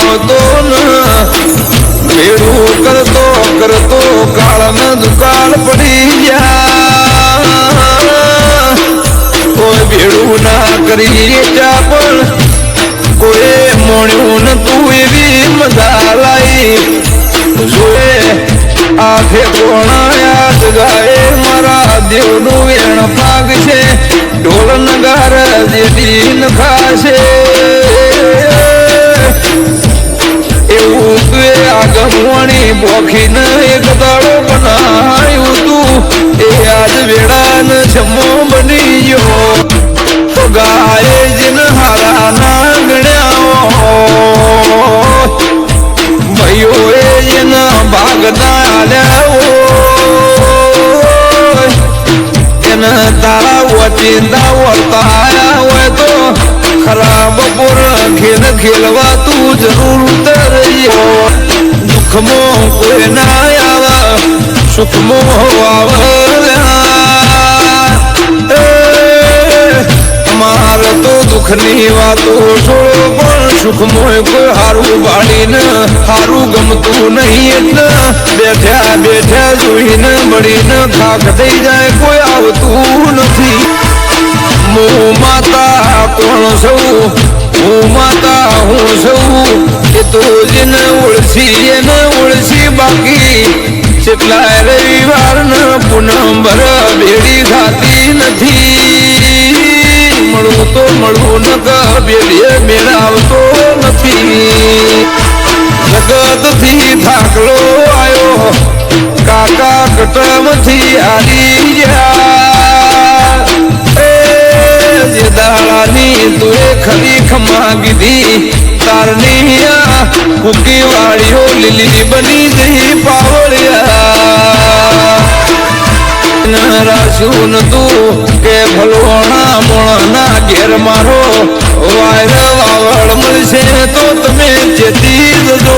આવતો ને ભેડું કરતો કરતો કાળને દુકાળ પડી ગયા કોઈ ભેડું ના કરી પણ કોઈ મોણ્યું નતું એવી મજા લાઈ જોએ આખે કોણા યાદ ગાય મારા દેવનું વેણ પાગ છે ઢોલ નગાર જેથી નખાશે એવું તું આગમવાણી બોખીને એક દાડો બનાવ્યું તું એ આજ વેળાને છમો બની ગયો ગાય જીન હારા ના ગણ્યા ભાઈઓ એના ભાગ ના આલ્યા એને તારા વચિંદા વળતા આયા હોય તો ખરાબ પોર ખેલ ખેલવા તું જરૂર ઉતર્યો દુઃખમાં કોઈ ના આવે સુખમાં આવે મારે તો દુઃખની વાતો છોડો પણ સુખમાં કોઈ હારું વાળીને હારું ગમતું નહીં એટલે બેઠા બેઠા જોઈને મળીને ખાક થઈ જાય કોઈ આવતું નથી હું માતા કોણ સૌ હું માતા હું સૌ એ તો જેને ઓળખી એને ઓળખી બાકી કેટલાય રવિવારને પૂનમ ભર ભેડી ખાતી નથી મળવું તો મળવું ન બેડીએ મેળાવતો નથી જગતથી થાકલો આવ્યો કાકા કટમથી હારી ગયા જે દાળાની તુએ ખરી ખમા કીધી તારની કુકી વાળીઓ લીલી બની જઈ પાવળિયા રાશું તું કે ભલવણા મોણા ઘેર મારો વાયર વાવળ મળશે તો તમે જેતી જજો